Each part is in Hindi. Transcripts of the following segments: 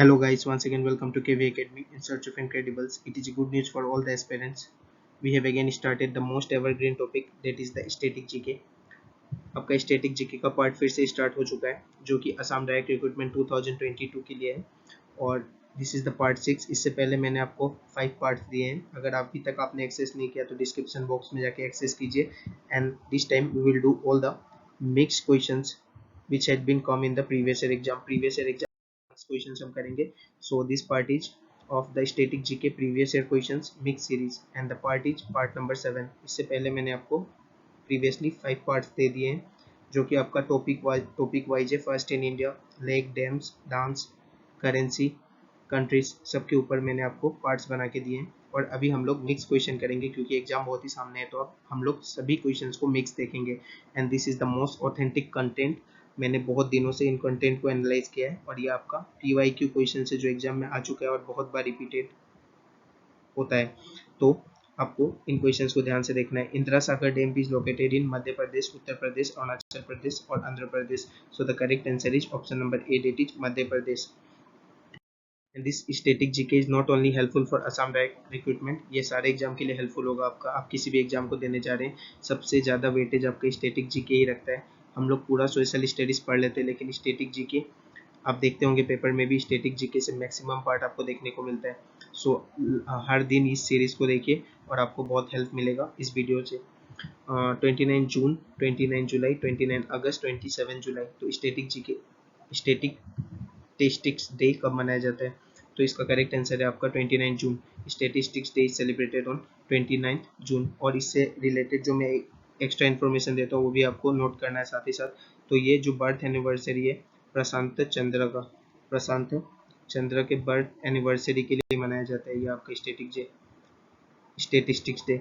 Hello guys, once again welcome to KV Academy in search of incredibles. It is good news for all the aspirants. We have again started the most evergreen topic, that is the static GK. आपका स्टैटिक जीके का पार्ट फिर से स्टार्ट हो चुका है जो कि असम डायरेक्ट रिक्रूटमेंट 2022 के लिए है और दिस इज द पार्ट 6। इससे पहले मैंने आपको 5 पार्ट्स दिए हैं। अगर अभी तक आपने एक्सेस नहीं किया तो डिस्क्रिप्शन बॉक्स में जाके एक्सेस कीजिए and this time we will do all the mix questions which had been come in the previous year exam questions हम करेंगे। So this part is of the static GK previous year questions mix series and the part is part number 7। इससे पहले मैंने आपको प्रीवियसली 5 पार्ट्स दे दिए हैं जो कि आपका टॉपिक वाइज है। First in India, lake, dams, dance, currency, countries, सबके ऊपर मैंने आपको पार्ट्स बना के दिए हैं। और अभी हम लोग मिक्स क्वेश्चन करेंगे क्योंकि एग्जाम बहुत ही सामने है, तो अब हम लोग सभी क्वेश्चंस को मिक्स देखेंगे and this is the most authentic content. मैंने बहुत दिनों से इन कंटेंट को एनालाइज किया है और ये आपका PYQ क्वेश्चन से जो एग्जाम में आ चुका है और बहुत बार रिपीटेड होता है, तो आपको इन क्वेश्चंस को ध्यान से देखना है। Indira Sagar dam is located in Madhya Pradesh, Uttar Pradesh, Arunachal Pradesh और Andhra Pradesh. So the correct answer is option number A, that is Madhya Pradesh. And this static GK is not only helpful for Assam direct recruitment, ये सारे एग्जाम के लिए हेल्पफुल होगा आपका। आप किसी भी एग्जाम को देने जा रहे हैं, सबसे ज़्यादा वेटेज आपका स्टैटिक जीके ही रखता है। हम लोग पूरा सोशल स्टडीज़ पढ़ लेते हैं लेकिन स्टैटिक जीके आप देखते होंगे पेपर में भी स्टैटिक जीके से मैक्सिमम पार्ट आपको देखने को मिलता है। सो हर दिन इस सीरीज़ को देखिए और आपको बहुत हेल्प मिलेगा इस वीडियो से। 29 जून, 29 जुलाई, 29 अगस्त, 27 जुलाई, तो static GK static statistics day कब मनाया जाता है? तो इसका करेक्ट आंसर है आपका 29 जून। Statistics day is celebrated on 29 June. और इससे रिलेटेड जो मैं एक्स्ट्रा इन्फॉर्मेशन देता हूँ वो भी आपको नोट करना है साथ ही साथ। तो ये जो बर्थ एनिवर्सरी है प्रशांत चंद्र का, प्रशांत चंद्र के बर्थ एनिवर्सरी के लिए मनाया जाता है ये आपका statistics day.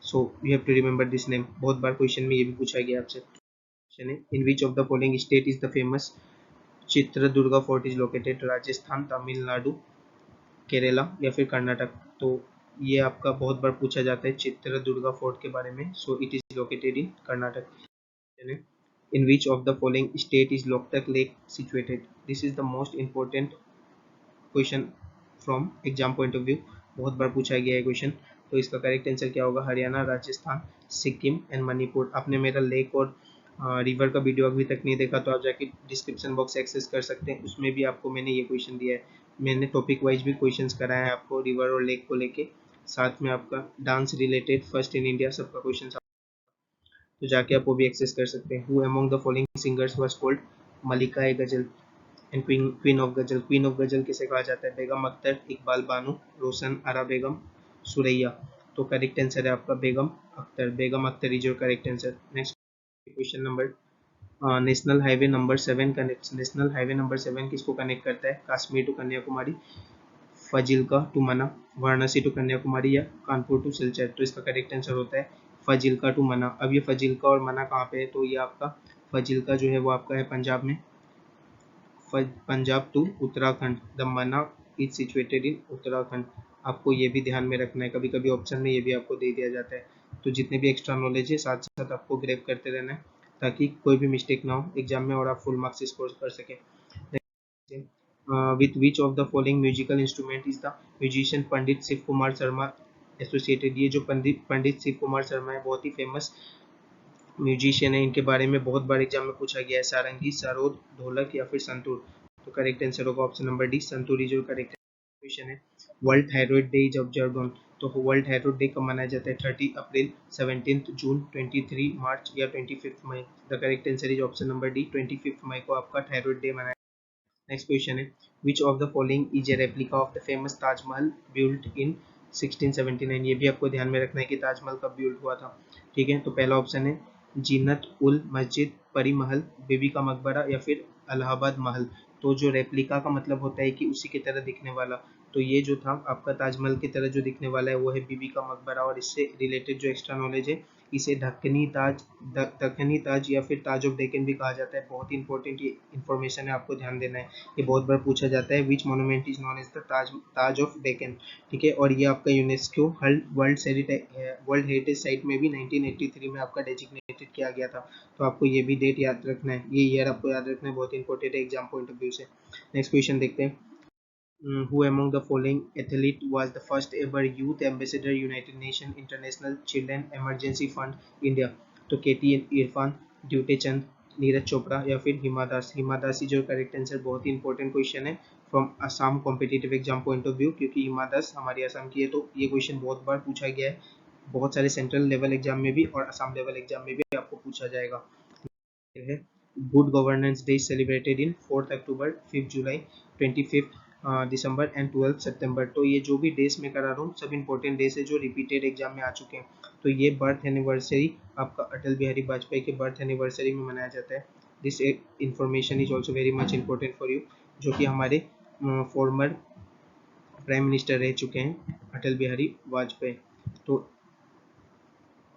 So you have to remember this name. बहुत बार क्वेश्चन में ये भी पूछा गया आपसे। क्वेश्चन है, in which of the following state is the famous Chitradurga fort is located? Rajasthan, Tamil Nadu, Kerala या फिर कर्नाटक? तो ये आपका बहुत बार पूछा जाता है चित्रदुर्गा फोर्ट के बारे में। So it is located in Karnataka. In which of the following state is Loktak lake situated? This is the most important question from exam point of view, बहुत बार पूछा गया है क्वेश्चन। तो इसका करेक्ट आंसर क्या होगा? हरियाणा, राजस्थान, सिक्किम एंड मणिपुर। आपने मेरा लेक और रिवर का वीडियो अभी तक नहीं देखा तो आप जाके डिस्क्रिप्शन बॉक्स एक्सेस कर सकते हैं, उसमें भी आपको मैंने ये क्वेश्चन दिया है। मैंने टॉपिक वाइज भी क्वेश्चंस कराया है आपको रिवर और लेक को लेके, साथ में आपका dance related first in India सबका क्वेश्चन, तो जाके आप वो भी एक्सेस कर सकते हैं। Who among the following singers was called Malika e ghazal and queen of ghazal? Queen of ghazal किसे कहा जाता है? बेगम अख्तर, इकबाल बानो, रोशन आरा बेगम, सुरैया। तो करेक्ट आंसर है आपका Begum Akhtar. Begum Akhtar is your correct answer. Next question number, national highway number 7 connect, national highway number 7 किसको कनेक्ट करता है? Kashmir to Kanyakumari, Fazilka to Mana, Varanasi to Kanyakumari या कानपुर टू सिलचर? तो इसका करेक्ट आंसर होता है फजिल्का टू मना। अब ये फजिल्का और मना कहाँ पे है? तो ये आपका फजिल्का जो है वो आपका है पंजाब में, पंजाब टू उत्तराखंड। द मना इज सिचुएटेड इन उत्तराखंड। आपको ये भी ध्यान में रखना है, कभी कभी ऑप्शन में ये भी आपको दे दिया जाता है। तो जितने भी एक्स्ट्रा नॉलेज है साथ साथ आपको ग्रैब करते रहना है ताकि कोई भी मिस्टेक ना हो एग्जाम में और आप फुल मार्क्स स्कोर कर सकें। With which of the following musical instrument is the musician Pandit Shiv Kumar Sharma associated? ये जो पंडित शिव कुमार शर्मा है बहुत ही फेमस म्यूजिशियन है, इनके बारे में बहुत बार एग्जाम में पूछा गया है। सारंगी, सरोद, ढोलक या फिर संतूर? तो करेक्ट आंसर होगा option number D, santoor is your correct question है। World thyroid day is observed on? तो वर्ल्ड थायराइड डे कब मनाया जाता है? 30 अप्रैल, 17 जून, 23 मार्च या 25 मई? The correct answer is option number D, 25 मई को आपका थायराइड डे मनाया। नेक्स्ट क्वेश्चन है, which of the following is a replica of the famous Taj Mahal built in 1679? ये भी आपको ध्यान में रखना है कि ताजमहल कब बिल्ट हुआ था। ठीक है, तो पहला ऑप्शन है जीनत उल मस्जिद, परी महल, बीबी का मकबरा या फिर अलाहाबाद महल? तो जो रेप्लिका का मतलब होता है कि उसी की तरह दिखने वाला, तो ये जो था आपका ताजमहल की तरह जो दिखने वाला है वो है बीबी का मकबरा। और इससे रिलेटेड जो एक्स्ट्रा नॉलेज है, इसे दक्कनी ताज या फिर ताज ऑफ डेक्कन भी कहा जाता है। बहुत ही इंपॉर्टेंट ये इन्फॉर्मेशन है, आपको ध्यान देना है, ये बहुत बार पूछा जाता है। Which monument is known as the Taj of Deccan? ठीक है, और ये आपका यूनेस्को वर्ल्ड हेरिटेज साइट में भी 1983 में आपका डेजिग्नेटेड किया गया था। तो आपको ये भी डेट याद रखना है, ये ईयर आपको याद रखना है, बहुत इंपॉर्टेंट है एग्जाम पॉइंट ऑफ व्यू से। नेक्स्ट क्वेश्चन देखते हैं, Who among the following athlete was the first ever youth ambassador United Nations International Children Emergency Fund India? तो केटी इरफान, ड्यूटे चंद, नीरज चोपड़ा या फिर हिमा दास? हिमा दास ही जो करेक्ट आंसर। बहुत ही इंपॉर्टेंट क्वेश्चन है from Assam competitive exam point of view, क्योंकि हिमा दास हमारी असम की है। तो ये क्वेश्चन बहुत बार पूछा गया है, बहुत सारे सेंट्रल लेवल एग्जाम में भी और असम लेवल एग्जाम में भी आपको पूछा जाएगा। है good governance day celebrated in 4 October, 5 July, 25 December and 12 सितंबर। तो ये जो भी डेज में करा रहा हूँ सब इंपॉर्टेंट डेज है जो रिपीटेड एग्जाम में आ चुके हैं। तो ये बर्थ एनिवर्सरी आपका अटल बिहारी वाजपेयी के बर्थ एनिवर्सरी में मनाया जाता है। This information is also very much important for you, जो कि हमारे फॉर्मर प्राइम मिनिस्टर रह चुके हैं अटल बिहारी वाजपेयी। तो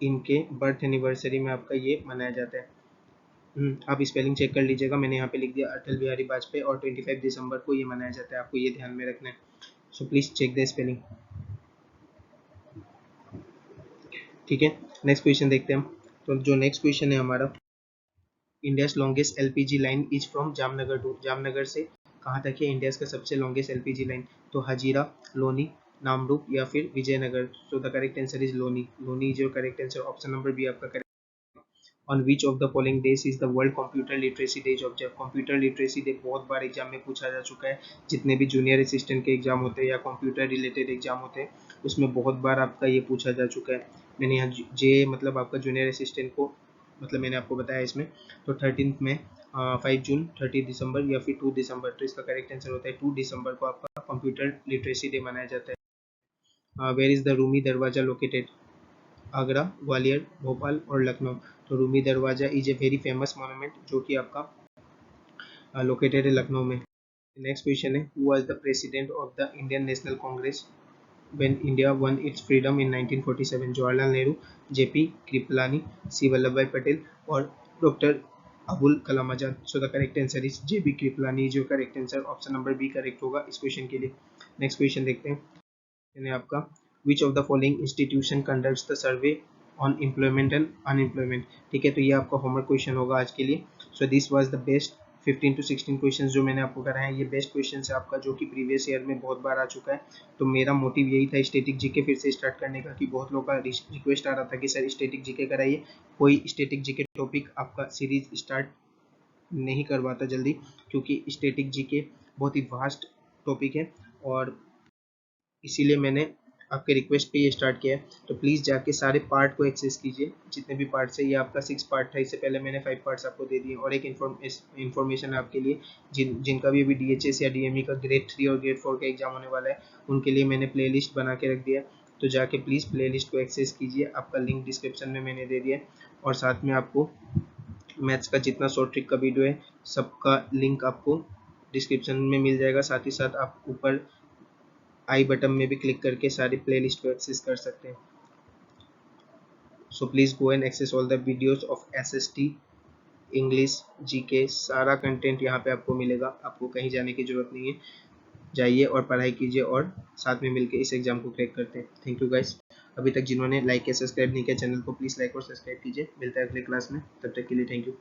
इनके बर्थ एनिवर्सरी में आपका ये मनाया जाता है। आप स्पेलिंग चेक कर लीजिएगा, मैंने यहाँ पे लिख दिया अटल बिहारी वाजपेयी और 25 दिसंबर को ये मनाया जाता है, आपको ये ध्यान में रखना है। So please check the spelling. ठीक है, नेक्स्ट क्वेश्चन देखते हैं हम। तो जो नेक्स्ट क्वेश्चन है हमारा, India longest LPG line is from Jamnagar to, Jamnagar से कहाँ तक है इंडिया का सबसे लॉन्गेस्ट एलपीजी लाइन? तो हजीरा, लोनी, नामरूप या फिर Vijayanagar? So the correct answer is Loni. Loni is your correct answer, option number B आपका correct. On which of the following days is the World Computer Literacy Day observed? Computer literacy day बहुत बार एग्जाम में पूछा जा चुका है। जितने भी जूनियर असिस्टेंट के एग्जाम होते हैं या कंप्यूटर रिलेटेड एग्जाम होते हैं उसमें बहुत बार आपका ये पूछा जा चुका है। मैंने यहाँ जे मतलब आपका जूनियर असिस्टेंट को मतलब मैंने आपको बताया इसमें। तो 13 में 5 जून, 30 दिसंबर या फिर 2 दिसंबर? तो इसका करेक्ट आंसर होता है 2 दिसंबर को आपका कंप्यूटर लिटरेसी डे मनाया जाता है। वेयर इज द रूमी दरवाजा लोकेटेड? आगरा, ग्वालियर, भोपाल और लखनऊ? तो Rumi Darwaza is a very famous monument जो कि आपका लोकेटेड है लखनऊ में। नेक्स्ट क्वेश्चन है, who was the president of the Indian National Congress when India won its freedom in 1947? Jawaharlal Nehru, JP Kripalani, सी वल्लभ भाई पटेल और doctor Abul Kalam Azad? So the correct answer is JB Kripalani जो correct answer, option number B correct होगा इस क्वेश्चन के लिए। नेक्स्ट क्वेश्चन देखते हैं आपका, विच of the following institution conducts the survey on employment and unemployment? ठीक है, तो ये आपका होमवर्क क्वेश्चन होगा आज के लिए। So this was the best 15 to 16 questions जो मैंने आपको कराए हैं, ये बेस्ट क्वेश्चन है आपका जो कि प्रीवियस ईयर में बहुत बार आ चुका है। तो मेरा मोटिव यही था स्टैटिक जीके फिर से स्टार्ट करने का, कि बहुत लोगों का रिक्वेस्ट आ रहा था कि सर स्टैटिक जीके कराइए। कोई स्टैटिक जीके टॉपिक आपका सीरीज स्टार्ट नहीं करवाता जल्दी, क्योंकि स्टैटिक जीके बहुत ही वास्ट टॉपिक है और इसीलिए मैंने आपके रिक्वेस्ट पे ये स्टार्ट किया है। तो प्लीज़ जाके सारे पार्ट को एक्सेस कीजिए, जितने भी पार्ट्स है। ये आपका 6 पार्ट था, इससे पहले मैंने 5 पार्ट्स आपको दे दिए। और एक इन्फॉर्मेशन आपके लिए, जिनका भी अभी डीएचएस या डीएमई का ग्रेड 3 और ग्रेड 4 का एग्जाम होने वाला है, उनके लिए मैंने प्ले बना के रख दिया है। तो जाके प्लीज़ प्ले को एक्सेस कीजिए, आपका लिंक डिस्क्रिप्शन में मैंने दे दिया है। और साथ में आपको मैथ्स का जितना शॉर्ट ट्रिक का वीडियो है सबका लिंक आपको डिस्क्रिप्शन में मिल जाएगा। साथ ही साथ आप ऊपर आई बटन में भी क्लिक करके सारी प्लेलिस्ट को एक्सेस कर सकते हैं। So please go and access all the videos of SST, English, GK, सारा कंटेंट यहाँ पे आपको मिलेगा। आपको कहीं जाने की जरूरत नहीं है, जाइए और पढ़ाई कीजिए और साथ में मिलकर इस एग्जाम को क्रैक करते हैं। Thank you guys. अभी तक जिन्होंने लाइक या सब्सक्राइब नहीं किया चैनल को, प्लीज़ लाइक और सब्सक्राइब कीजिए। मिलता है अगले क्लास में, तब तक के लिए थैंक यू।